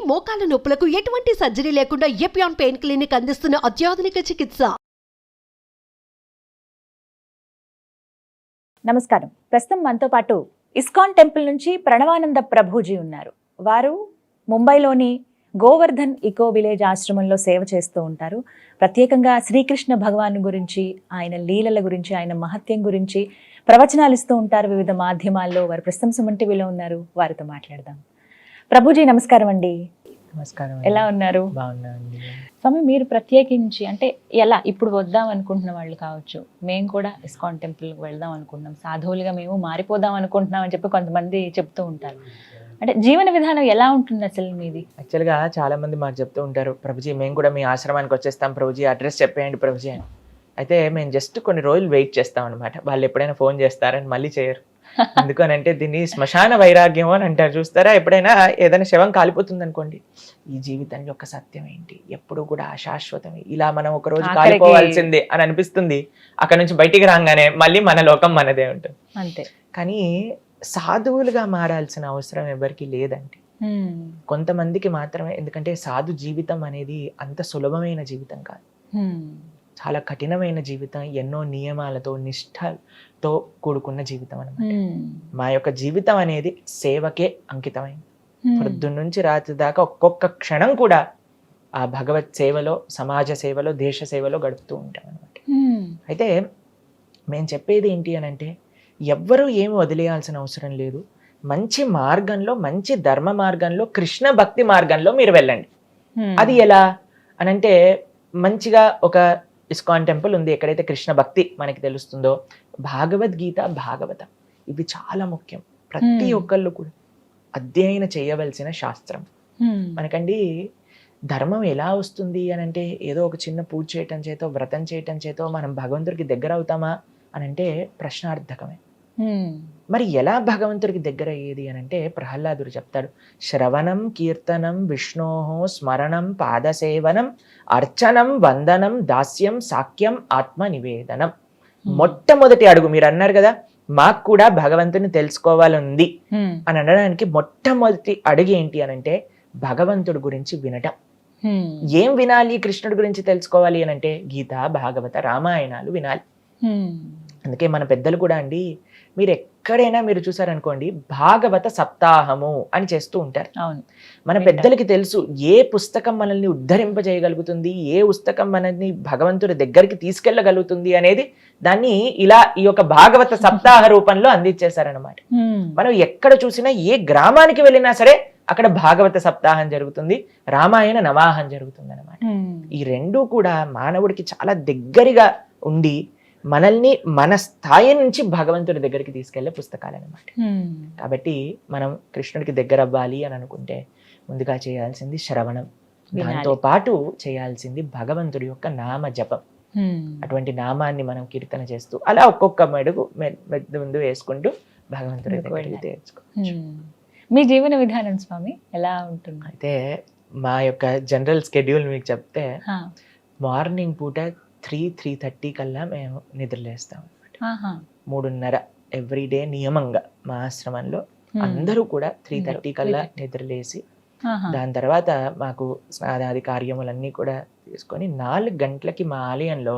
మోకాల నొప్పులకు ఎటువంటి సర్జరీ లేకుండా ఎపియాన్ పెయిన్ క్లినిక్ అందిస్తున్న అత్యాధునిక చికిత్స. నమస్కారం. ప్రస్తుతం మనతో పాటు ఇస్కాన్ టెంపుల్ నుంచి ప్రణవానంద ప్రభుజీ ఉన్నారు. వారు ముంబైలోని గోవర్ధన్ ఇకో విలేజ్ ఆశ్రమంలో సేవ చేస్తూ ఉంటారు. ప్రత్యేకంగా శ్రీకృష్ణ భగవాన్ గురించి, ఆయన లీలల గురించి, ఆయన మహత్యం గురించి ప్రవచనాలు ఇస్తూ ఉంటారు వివిధ మాధ్యమాల్లో. వారు ప్రస్తుతం సుమన్ టీవీలో ఉన్నారు. వారితో మాట్లాడదాం. ప్రభుజీ నమస్కారం అండి. నమస్కారం. ఎలా ఉన్నారు? బాగున్నానండి. స్వామి, మీరు ప్రత్యేకించి అంటే ఎలా ఇప్పుడు వద్దాం అనుకుంటున్న వాళ్ళు కావచ్చు, మేము కూడా ఇస్కాన్ టెంపుల్కి వెళ్దాం అనుకుంటున్నాం, సాధువులుగా మేము మారిపోదాం అనుకుంటున్నాం అని చెప్పి కొంతమంది చెప్తూ ఉంటారు. అంటే జీవన విధానం ఎలా ఉంటుంది అసలు మీది? యాక్చువల్గా చాలా మంది మాకు చెప్తూ ఉంటారు, ప్రభుజీ మేము కూడా మీ ఆశ్రమానికి వచ్చేస్తాం ప్రభుజీ, అడ్రస్ చెప్పేయండి ప్రభుజీ అని. అయితే మేము జస్ట్ కొన్ని రోజులు వెయిట్ చేస్తాం అనమాట. వాళ్ళు ఎప్పుడైనా ఫోన్ చేస్తారని మళ్ళీ చేయరు. ఎందుకనంటే దీన్ని శ్మశాన వైరాగ్యం అని అంటారు. చూస్తారా, ఎప్పుడైనా ఏదైనా శవం కాలిపోతుంది అనుకోండి, ఈ జీవితం యొక్క సత్యం ఏంటి, ఎప్పుడు కూడా అశాశ్వతమే, ఇలా మనం ఒక రోజు కాలిపోవాల్సిందే అని అనిపిస్తుంది. అక్కడ నుంచి బయటికి రాగానే మళ్ళీ మన లోకం మనదే ఉంటుంది అంతే. కానీ సాధువులుగా మారాల్సిన అవసరం ఎవరికి లేదండి. కొంతమందికి మాత్రమే. ఎందుకంటే సాధు జీవితం అనేది అంత సులభమైన జీవితం కాదు, చాలా కఠినమైన జీవితం, ఎన్నో నియమాలతో నిష్ఠతో కూడుకున్న జీవితం అన్నమాట. మా యొక్క జీవితం అనేది సేవకే అంకితమైంది. పొద్దున్న నుంచి రాత్రి దాకా ఒక్కొక్క క్షణం కూడా ఆ భగవత్ సేవలో, సమాజ సేవలో, దేశ సేవలో గడుపుతూ ఉంటాం అనమాట. అయితే మేము చెప్పేది ఏంటి అని అంటే, ఎవ్వరూ ఏమి వదిలేయాల్సిన అవసరం లేదు. మంచి మార్గంలో, మంచి ధర్మ మార్గంలో, కృష్ణ భక్తి మార్గంలో మీరు వెళ్ళండి. అది ఎలా అనంటే, మంచిగా ఒక ఇస్కాన్ టెంపుల్ ఉంది, ఎక్కడైతే కృష్ణ భక్తి మనకి తెలుస్తుందో, భగవద్గీత, భాగవతం ఇవి చాలా ముఖ్యం. ప్రతి ఒక్కళ్ళు కూడా అధ్యయనం చేయవలసిన శాస్త్రం. మనకండి ధర్మం ఎలా వస్తుంది అని అంటే, ఏదో ఒక చిన్న పూజ చేయటం చేతో, వ్రతం చేయటం చేతో మనం భగవంతుడికి దగ్గర అవుతామా అని అంటే ప్రశ్నార్థకమే. మరి ఎలా భగవంతుడికి దగ్గర అయ్యేది అని అంటే, ప్రహ్లాదుడు చెప్తాడు, శ్రవణం కీర్తనం విష్ణోహో స్మరణం పాదసేవనం అర్చనం వందనం దాస్యం సాఖ్యం ఆత్మ నివేదనం. మొట్టమొదటి అడుగు మీరు అన్నారు కదా, మాకు కూడా భగవంతుని తెలుసుకోవాలంది అని అనడానికి మొట్టమొదటి అడుగు ఏంటి అని అంటే, భగవంతుడి గురించి వినటం. ఏం వినాలి? కృష్ణుడి గురించి తెలుసుకోవాలి అని అంటే గీత, భాగవత, రామాయణాలు వినాలి. అందుకే మన పెద్దలు కూడా అండి, మీరు ఎక్కడైనా మీరు చూసారనుకోండి, భాగవత సప్తాహము అని చేస్తూ ఉంటారు. మన పెద్దలకి తెలుసు ఏ పుస్తకం మనల్ని ఉద్ధరింపజేయగలుగుతుంది, ఏ పుస్తకం మనల్ని భగవంతుడి దగ్గరికి తీసుకెళ్ళగలుగుతుంది అనేది దాన్ని ఇలా ఈ యొక్క భాగవత సప్తాహ రూపంలో అందించేశారనమాట. మనం ఎక్కడ చూసినా, ఏ గ్రామానికి వెళ్ళినా సరే అక్కడ భాగవత సప్తాహం జరుగుతుంది, రామాయణ నవాహం జరుగుతుంది అనమాట. ఈ రెండూ కూడా మానవుడికి చాలా దగ్గరగా ఉండి మనల్ని మన స్థాయి నుంచి భగవంతుడి దగ్గరికి తీసుకెళ్లే పుస్తకాలు అనమాట. కాబట్టి మనం కృష్ణుడికి దగ్గర అవ్వాలి అని అనుకుంటే ముందుగా చేయాల్సింది శ్రవణం, దాంతో పాటు చేయాల్సింది భగవంతుడి యొక్క నామ జపం. అటువంటి నామాన్ని మనం కీర్తన చేస్తూ అలా ఒక్కొక్క మెడుగు ముందు వేసుకుంటూ భగవంతుడి దగ్గరికి తెచ్చుకోవచ్చు. మీ జీవన విధానం స్వామి ఎలా ఉంటుంది? అయితే మా యొక్క జనరల్ స్కెడ్యూల్ మీకు చెప్తే, మార్నింగ్ పూట 3:30 కల్లా మేము నిద్రలేస్తాం అనమాట. 3:30 ఎవ్రీడే నియమంగా మా ఆశ్రమంలో అందరూ కూడా 3:30 కల్లా నిద్రలేసి, దాని తర్వాత మాకు స్నానాది కార్యములన్నీ కూడా తీసుకొని 4 గంటలకి మా ఆలయంలో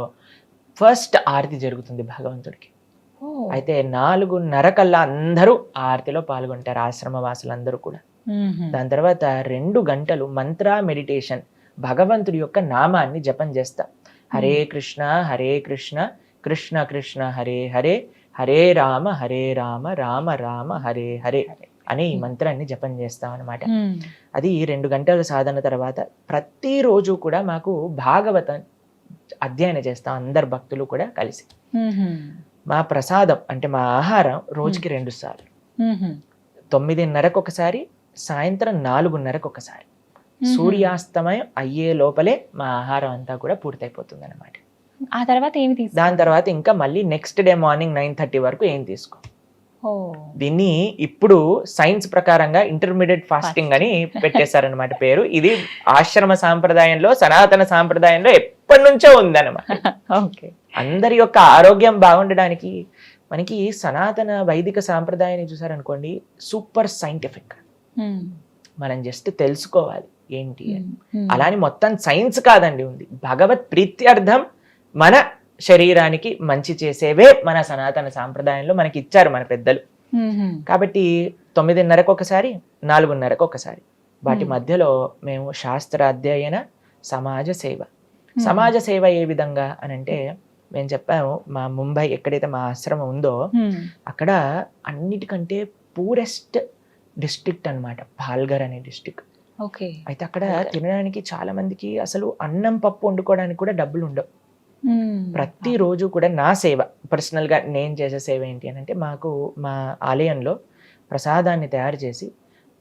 ఫస్ట్ ఆరతి జరుగుతుంది భగవంతుడికి. అయితే 4:30 కల్లా అందరూ ఆరతిలో పాల్గొంటారు, ఆశ్రమ వాసులందరూ కూడా. దాని తర్వాత 2 గంటలు మంత్ర మెడిటేషన్, భగవంతుడి యొక్క నామాన్ని జపం చేస్తాం. హరే కృష్ణ కృష్ణ కృష్ణ హరే హరే, హరే రామ రామ రామ హరే హరే అని ఈ మంత్రాన్ని జపం చేస్తాం అనమాట. అది 2 గంటల సాధన తర్వాత ప్రతిరోజు కూడా మాకు భాగవతం అధ్యయనం చేస్తాం, అందరు భక్తులు కూడా కలిసి. మా ప్రసాదం అంటే మా ఆహారం రోజుకి 2 సార్లు, 9:30కు ఒకసారి, సాయంత్రం 4:30కు ఒకసారి. సూర్యాస్తమయం అయ్యే లోపలే మా ఆహారం అంతా కూడా పూర్తయిపోతుంది అనమాట. ఆ తర్వాత ఏమి తీసుకో? దాని తర్వాత ఇంకా మళ్ళీ నెక్స్ట్ డే మార్నింగ్ 9:30 వరకు ఏం తీసుకో. దీన్ని ఇప్పుడు సైన్స్ ప్రకారంగా ఇంటర్మీడియట్ ఫాస్టింగ్ అని పెట్టేశారనమాట పేరు. ఇది ఆశ్రమ సాంప్రదాయంలో, సనాతన సాంప్రదాయంలో ఎప్పటి నుంచో ఉందన్నమాట. అందరి యొక్క ఆరోగ్యం బాగుండడానికి మనకి సనాతన వైదిక సాంప్రదాయాన్ని చూసారనుకోండి, సూపర్ సైంటిఫిక్. మనం జస్ట్ తెలుసుకోవాలి ఏంటి అని. అలాని మొత్తం సైన్స్ కాదండి ఉంది, భగవత్ ప్రీత్యర్థం మన శరీరానికి మంచి చేసేవే మన సనాతన సాంప్రదాయంలో మనకి ఇచ్చారు మన పెద్దలు. కాబట్టి 9:30కు ఒకసారి, 4:30కు ఒకసారి, వాటి మధ్యలో మేము శాస్త్రాధ్యయన, సమాజ సేవ. సమాజ సేవ ఏ విధంగా అని అంటే, మేము చెప్పాము మా ముంబై ఎక్కడైతే మా ఆశ్రమం ఉందో అక్కడ అన్నిటికంటే పూరెస్ట్ డిస్ట్రిక్ట్ అన్నమాట పాల్ఘర్ అనే డిస్ట్రిక్ట్. అయితే అక్కడ తినడానికి చాలా మందికి అసలు అన్నం పప్పు వండుకోవడానికి కూడా డబ్బులు ఉండవు. ప్రతిరోజు కూడా నా సేవ, పర్సనల్ గా నేను చేసే సేవ ఏంటి అని అంటే, మాకు మా ఆలయంలో ప్రసాదాన్ని తయారు చేసి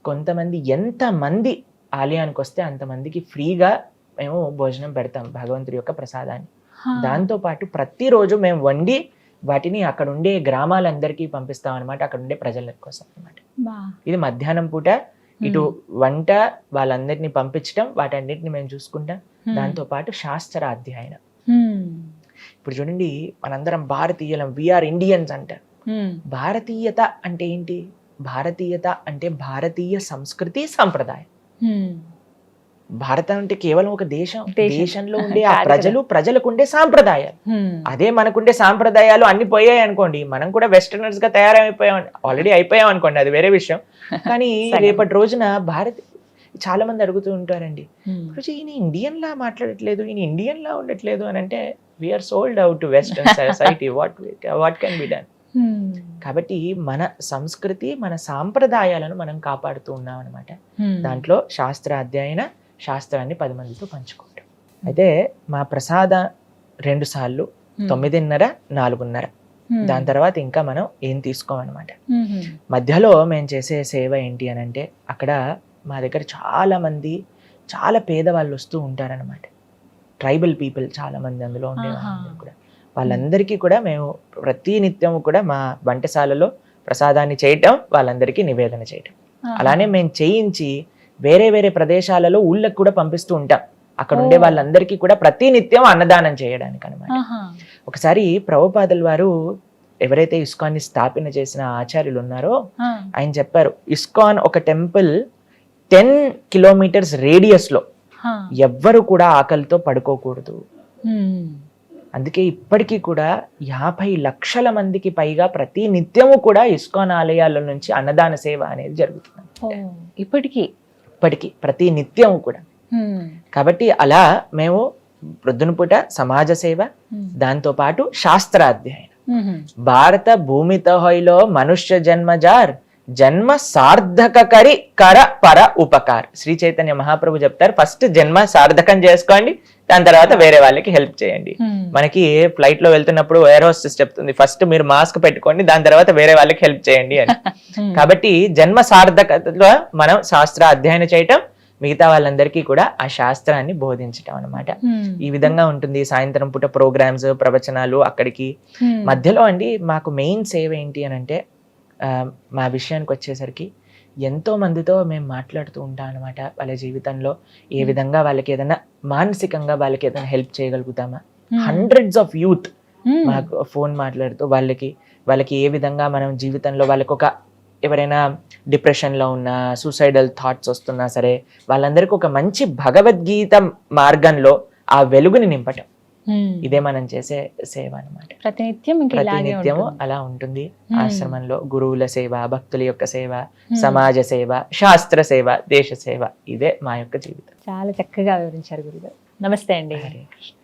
కొంతమంది, ఎంతమంది ఆలయానికి వస్తే అంతమందికి ఫ్రీగా మేము భోజనం పెడతాం భగవంతుడి యొక్క ప్రసాదాన్ని. దాంతో పాటు ప్రతిరోజు మేము వండి వాటిని అక్కడ ఉండే గ్రామాలందరికీ పంపిస్తాం అనమాట, అక్కడ ఉండే ప్రజల కోసం అనమాట. ఇది మధ్యాహ్నం పూట ఇటు వంట వాళ్ళందరినీ పంపించడం, వాటన్నిటిని మేము చూసుకుంటాం. దాంతో పాటు శాస్త్ర అధ్యయనం. ఇప్పుడు చూడండి, మనందరం భారతీయులం, వీఆర్ ఇండియన్స్ అంటారు. భారతీయత అంటే ఏంటి? భారతీయత అంటే భారతీయ సంస్కృతి సంప్రదాయం. భారతం అంటే కేవలం ఒక దేశం, దేశంలో ఉండే ఆ ప్రజలకు ఉండే సాంప్రదాయాలు. అదే మనకుండే సాంప్రదాయాలు అన్ని పోయాయి అనుకోండి, మనం కూడా వెస్టర్నర్స్ గా తయారైపోయాం, ఆల్రెడీ అయిపోయాం అనుకోండి, అది వేరే విషయం. కానీ రేపటి రోజున చాలా మంది అడుగుతూ ఉంటారండి, ఈయన ఇండియన్ లా మాట్లాడట్లేదు, ఈయన ఇండియన్ లా ఉండట్లేదు అని అంటే, we are sold out to western society, what can be done. కాబట్టి మన సంస్కృతి, మన సాంప్రదాయాలను మనం కాపాడుతూ ఉన్నాం అనమాట. దాంట్లో శాస్త్ర అధ్యయన, శాస్త్రాన్ని 10 మందితో పంచుకుంటాం. అయితే మా ప్రసాద 2 సార్లు 9:30, 4:30, దాని తర్వాత ఇంకా మనం ఏం తీసుకోమన్నమాట. మధ్యలో మేము చేసే సేవ ఏంటి అని అంటే, అక్కడ మా దగ్గర చాలా మంది చాలా పేదవాళ్ళు వస్తూ ఉంటారనమాట. ట్రైబల్ పీపుల్ చాలా మంది అందులో ఉండేవాళ్ళు కూడా. వాళ్ళందరికీ కూడా మేము ప్రతి నిత్యము కూడా మా వంటశాలలో ప్రసాదాన్ని చేయటం, వాళ్ళందరికీ నివేదన చేయటం. అలానే మేము చేయించి వేరే వేరే ప్రదేశాలలో ఊళ్ళకి కూడా పంపిస్తూ ఉంటాం. అక్కడ ఉండే వాళ్ళందరికీ కూడా ప్రతి నిత్యం అన్నదానం చేయడానికి అనమాట. ఒకసారి ప్రభుపాదుల వారు ఎవరైతే ఇస్కాన్ ని స్థాపన చేసిన ఆచార్యులు ఉన్నారో ఆయన చెప్పారు, ఇస్కాన్ ఒక టెంపుల్ 10 కిలోమీటర్స్ రేడియస్ లో ఎవ్వరు కూడా ఆకలితో పడుకోకూడదు. అందుకే ఇప్పటికీ కూడా 50 లక్షల మందికి పైగా ప్రతి నిత్యము కూడా ఇస్కాన్ ఆలయాల నుంచి అన్నదాన సేవ అనేది జరుగుతుంది. ఇప్పటికీ ప్రతి నిత్యము కూడా. కాబట్టి అలా మేము ప్రొద్దున పూట సమాజ సేవ, దాంతో పాటు శాస్త్రాధ్యయనం. భారత భూమితో హోయిలో మనుష్య జన్మజార్, జన్మ సార్థక కరి కర పర ఉపకార్. శ్రీ చైతన్య మహాప్రభు చెప్తారు, ఫస్ట్ జన్మ సార్థకం చేసుకోండి, దాని తర్వాత వేరే వాళ్ళకి హెల్ప్ చేయండి. మనకి ఫ్లైట్ లో వెళ్తున్నప్పుడు ఎయిర్ హోస్టెస్ చెప్తుంది, ఫస్ట్ మీరు మాస్క్ పెట్టుకోండి, దాని తర్వాత వేరే వాళ్ళకి హెల్ప్ చేయండి అని. కాబట్టి జన్మ సార్థకతలో మనం శాస్త్ర అధ్యయనం చేయటం, మిగతా వాళ్ళందరికీ కూడా ఆ శాస్త్రాన్ని బోధించటం అనమాట. ఈ విధంగా ఉంటుంది. సాయంత్రం పూట ప్రోగ్రామ్స్, ప్రవచనాలు. అక్కడికి మధ్యలో అండి మాకు మెయిన్ సేవ ఏంటి అని అంటే, మా విషయానికి వచ్చేసరికి ఎంతో మందితో మేము మాట్లాడుతూ ఉంటాం అనమాట. వాళ్ళ జీవితంలో ఏ విధంగా వాళ్ళకి ఏదైనా మానసికంగా వాళ్ళకి ఏదైనా హెల్ప్ చేయగలుగుతామా. హండ్రెడ్స్ ఆఫ్ యూత్ మాకు ఫోన్ మాట్లాడుతూ వాళ్ళకి ఏ విధంగా మనం జీవితంలో వాళ్ళకి ఒక ఎవరైనా డిప్రెషన్లో ఉన్నా, సూసైడల్ థాట్స్ వస్తున్నా సరే, వాళ్ళందరికీ ఒక మంచి భగవద్గీత మార్గంలో ఆ వెలుగుని నింపటం, ఇదే మనం చేసే సేవ అనమాట. ప్రతినిత్యము అలా ఉంటుంది. ఆశ్రమంలో గురువుల సేవ, భక్తుల యొక్క సేవ, సమాజ సేవ, శాస్త్ర సేవ, దేశ సేవ, ఇదే మా యొక్క జీవితం. చాలా చక్కగా వివరించారు గురుగారు. నమస్తే అండి. హరే కృష్ణ.